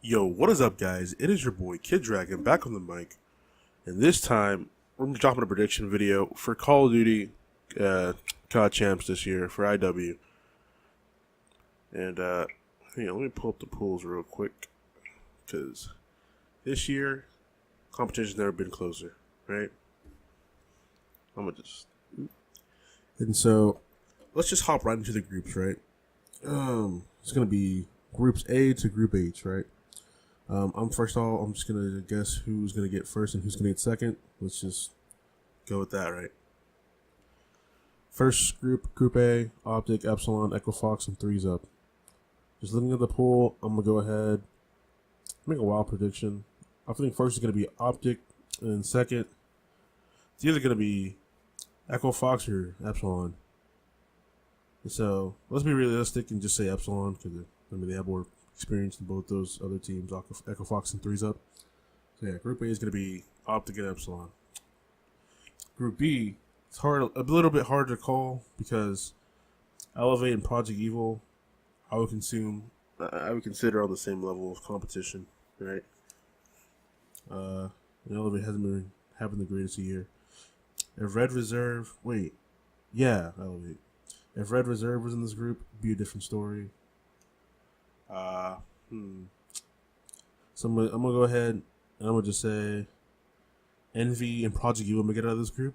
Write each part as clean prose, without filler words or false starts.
Yo, what is up, guys? It is your boy Kid Dragon back on the mic, and this time we're dropping a prediction video for Call of Duty Cod Champs this year for IW. And hang on, let me pull up the pools real quick because this year competition's never been closer, right? I'm gonna just and so let's just hop right into the groups, right? It's gonna be groups A to group H, right? I'm just gonna guess who's gonna get first and who's gonna get second. Let's just go with that, right? First group A, Optic, Epsilon, Echo Fox, and Threes Up. Just looking at the pool, I'm gonna go ahead, make a wild prediction. I think first is gonna be Optic, and then second, it's either gonna be Echo Fox or Epsilon. And so let's be realistic and just say Epsilon because they have more experience in both those other teams, Echo Fox and Threes Up. So yeah, Group A is going to be Optic and Epsilon. Group B, it's a little bit hard to call because Elevate and Project Evil, I would consider on the same level of competition, right? Elevate hasn't been having the greatest year. If Red Reserve, Elevate. If Red Reserve was in this group, it'd be a different story. So I'm gonna go ahead and I'm gonna just say Envy and Project Evil make it out of this group.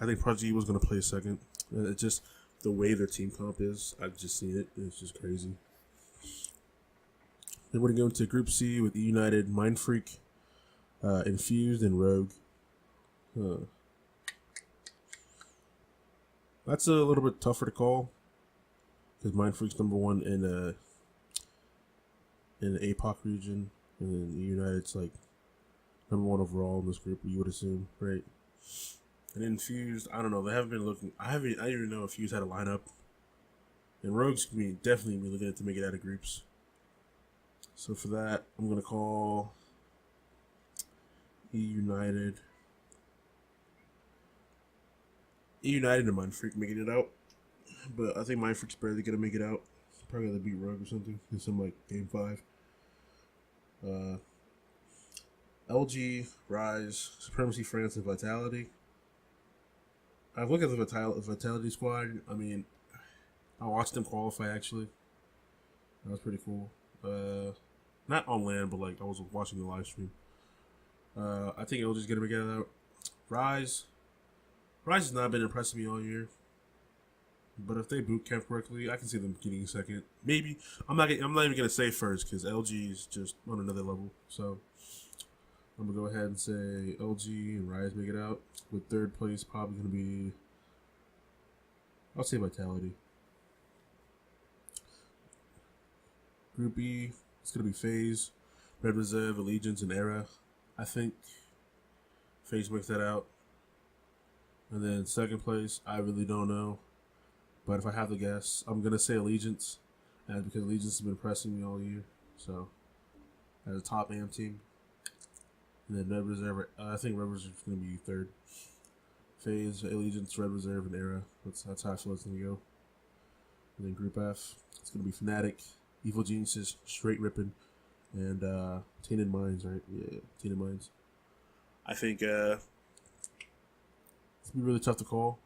I think Project Evil is gonna play second. It's just the way their team comp is. I've just seen it. It's just crazy. Then we're gonna go into Group C with United, Mind Freak, Infused, and Rogue. That's a little bit tougher to call because Mind Freak's number one in the APOC region, and then United's like number one overall in this group. You would assume, right? And Infused, I don't know. They haven't been looking. I don't even know if Fuse had a lineup. And Rogue's definitely be looking at to make it out of groups. So for that, I'm gonna call United and Mind Freak making it out, but I think Mind Freak's barely gonna make it out. Probably gonna beat Rogue or something in some like game 5. LG, Rise, Supremacy, France, and Vitality. I've looked at the Vitality squad. I mean, I watched them qualify actually. That was pretty cool. Not on land, but like I was watching the live stream. I think LG's gonna make it out. Rise has not been impressing me all year. But if they boot camp correctly, I can see them getting second. Maybe I'm not even gonna say first because LG is just on another level. So I'm gonna go ahead and say LG and Rise make it out. With third place probably gonna be, I'll say Vitality. Group E, it's gonna be FaZe, Red Reserve, Allegiance, and Era. I think FaZe makes that out. And then second place, I really don't know. But if I have to guess, I'm going to say Allegiance, because Allegiance has been impressing me all year. So, as a top AM team. And then Red Reserve, I think Red Reserve is going to be third. FaZe, Allegiance, Red Reserve, and Era. That's how I feel it's going to go. And then Group F, it's going to be Fnatic, Evil Geniuses, Straight Rippin', and Tainted Minds, right? Yeah, Tainted Minds. I think it's going to be really tough to call.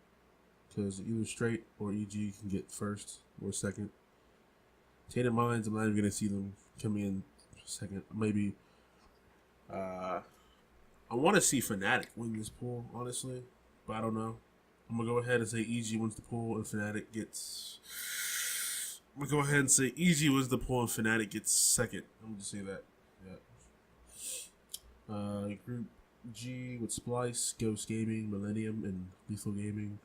Because either Straight or EG can get first or second. Tainted Minds, I'm not even going to see them coming in second. Maybe. I want to see Fnatic win this pool, honestly. But I don't know. I'm going to go ahead and say EG wins the pool and Fnatic gets. I'm going to go ahead and say EG wins the pool and Fnatic gets second. I'm going to say that. Yeah. Group G with Splice, Ghost Gaming, Millennium, and Lethal Gaming.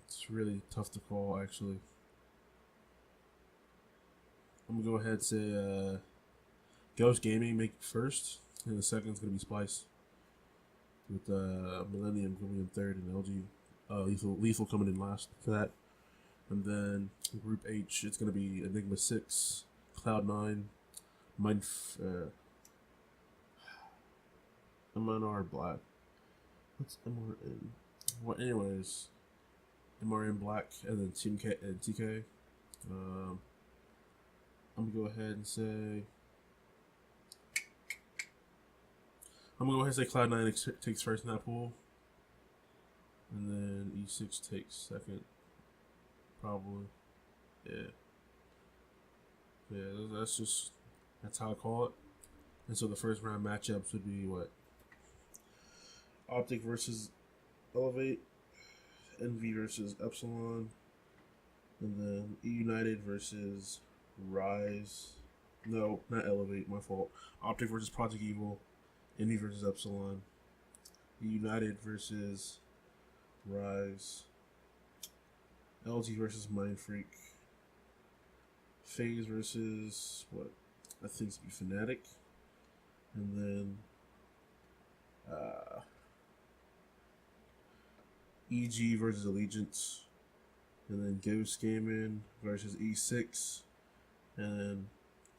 It's really tough to call, actually. I'm gonna go ahead and say Ghost Gaming make it first, and the second is gonna be Splice, with Millennium coming in third and LG Lethal coming in last for that. And then Group H, it's gonna be Enigma 6, Cloud9, MNR Black. What's MRN? Well, anyways, MRN Black and then Team K and TK. I'm gonna go ahead and say Cloud9 takes first in that pool, and then E6 takes second, probably. Yeah. Yeah, that's how I call it. And so the first round matchups would be what? Optic versus Elevate, NV versus Epsilon, and then E United versus Rise. No, not Elevate, my fault. Optic versus Project Evil, NV versus Epsilon, E United versus Rise, LG versus Mind Freak, FaZe versus what? I think it's be Fnatic, and then EG versus Allegiance, and then Ghost Gaming versus E6, and then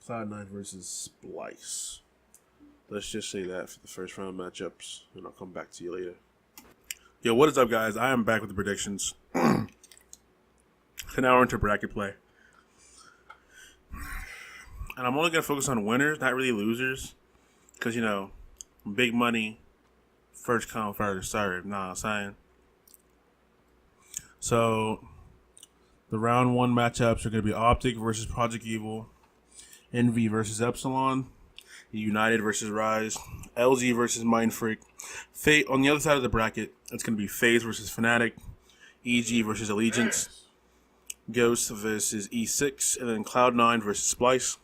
Cloud9 versus Splice. Let's just say that for the first round matchups, and I'll come back to you later. Yo, what is up, guys? I am back with the predictions. So now we're into bracket play. And I'm only going to focus on winners, not really losers. Because, big money, first come, first serve. Know what I'm saying? So, the round one matchups are going to be Optic versus Project Evil, NV versus Epsilon, United versus Rise, LG versus Mind Freak. Fate on the other side of the bracket, it's going to be FaZe versus Fnatic, EG versus Allegiance, Ghost versus E6, and then Cloud9 versus Splice.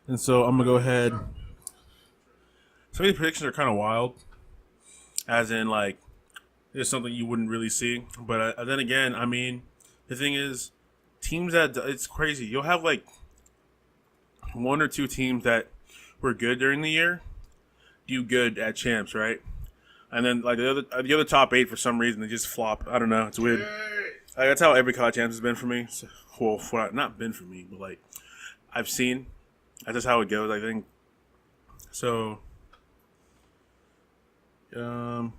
And so I'm going to go ahead. Some of these predictions are kind of wild. As in, it's something you wouldn't really see. But then again, the thing is, teams it's crazy. You'll have, one or two teams that were good during the year do good at champs, right? And then, the other top 8, for some reason, they just flop. I don't know. It's weird. That's how every COD Champs has been for me. So, well, not been for me, but, I've seen. That's just how it goes, I think. So, I'm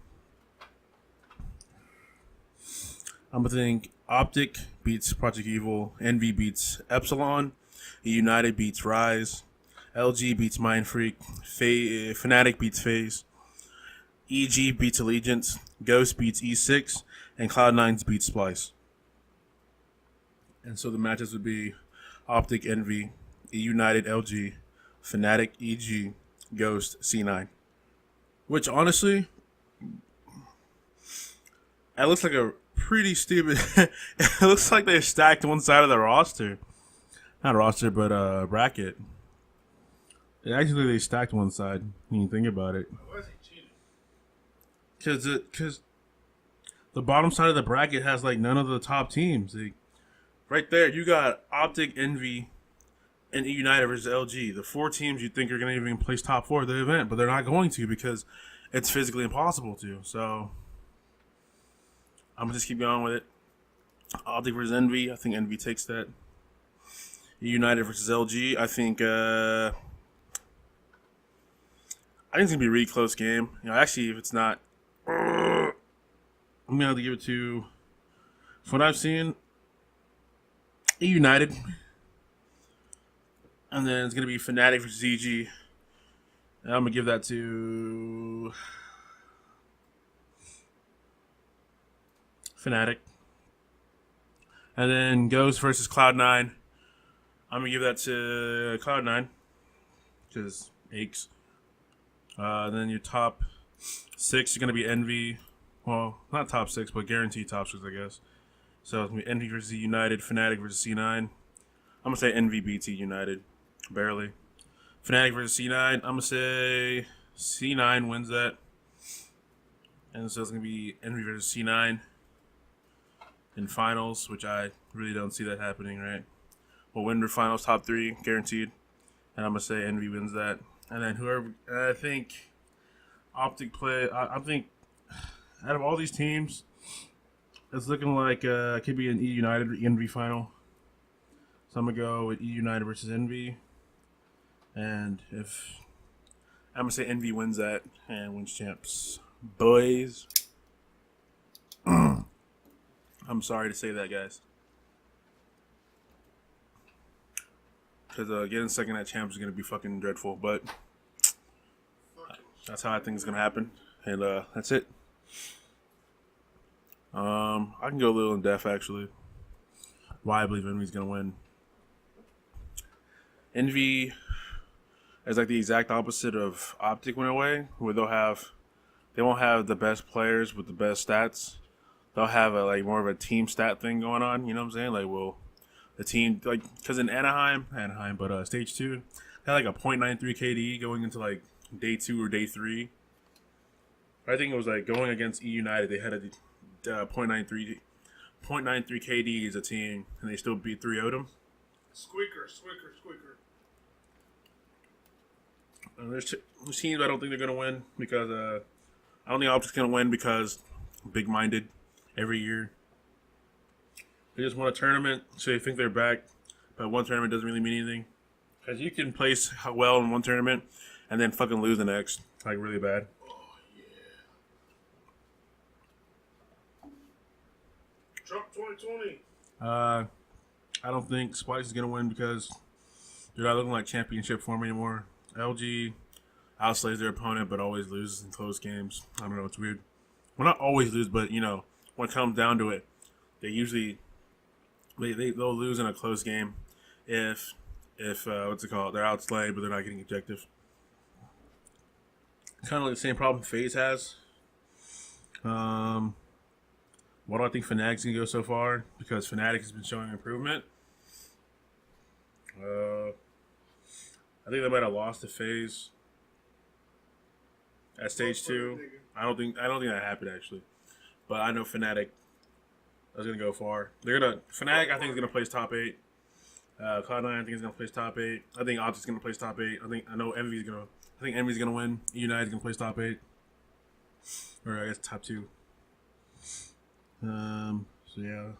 going to think Optic beats Project Evil, NV beats Epsilon, United beats Rise, LG beats Mind Freak, Fnatic beats FaZe, EG beats Allegiance, Ghost beats E6, and Cloud9 beats Splice. And so the matches would be Optic, NV, United, LG, Fnatic, EG, Ghost, C9. Which, honestly, it looks like a pretty stupid... It looks like they stacked one side of the roster. Not roster, but bracket. Actually, they stacked one side, when you think about it. Why is he cheating? Because the bottom side of the bracket has, none of the top teams. Right there, you got Optic, Envy, and United versus LG. The 4 teams you think are going to even place top 4 of the event, but they're not going to because it's physically impossible to. So, I'm going to just keep going with it. Optic versus Envy. I think Envy takes that. United versus LG. I think it's going to be a really close game. Actually, if it's not, I'm going to have to give it to, from what I've seen, United. And then it's going to be Fnatic versus EG. And I'm going to give that to Fnatic. And then Ghost versus Cloud9. I'm going to give that to Cloud9. Because aches. Then your top 6 is going to be Envy. Well, not top 6, but guaranteed top 6, I guess. So it's going to be Envy versus United, Fnatic versus C9. I'm going to say Envy beats United. Barely. Fnatic versus C9. I'm going to say C9 wins that. And so it's going to be Envy versus C9 in finals, which I really don't see that happening, right? We'll win the finals, top 3, guaranteed. And I'm going to say Envy wins that. And then whoever, I think Optic play, I think out of all these teams, it's looking like it could be an E United Envy final. So I'm going to go with E United versus Envy. And if I'm going to say Envy wins that and wins champs. Boys. I'm sorry to say that, guys. because getting second at champs is gonna be fucking dreadful. But that's how I think it's gonna happen, and that's it. I can go a little in depth actually. Why I believe Envy's gonna win. Envy is like the exact opposite of Optic went away, where they won't have the best players with the best stats. They'll have a like more of a team stat thing going on. You know what I'm saying? Like, well, the team like because in Anaheim, but stage 2 had like a .93 KD going into like day 2 or day 3. I think it was like going against E United. They had a .93 KD as a team, and they still beat 3-0 them. Squeaker. There's teams I don't think they're gonna win because I don't think Optic's gonna win because big-minded every year. They just won a tournament, so they think they're back, but one tournament doesn't really mean anything. Because you can place well in one tournament and then fucking lose the next, like really bad. Oh, yeah. Trump 2020. I don't think Spice is gonna win because they're not looking like championship form anymore. LG outslays their opponent, but always loses in close games. I don't know, it's weird. Well, not always lose, but you know, when it comes down to it, they usually they'll lose in a close game if what's it called? They're outslayed, but they're not getting objective. Kind of like the same problem FaZe has. What do I think Fnatic's gonna go so far? Because Fnatic has been showing improvement. I think they might have lost to FaZe at stage 2. I don't think that happened actually, but I know Fnatic is gonna go far. Fnatic I think is gonna place top 8. Cloud9 I think is gonna place top 8. I think Optic's gonna place top 8. I think Envy's gonna win. United's gonna place top 8, or I guess top 2. So yeah.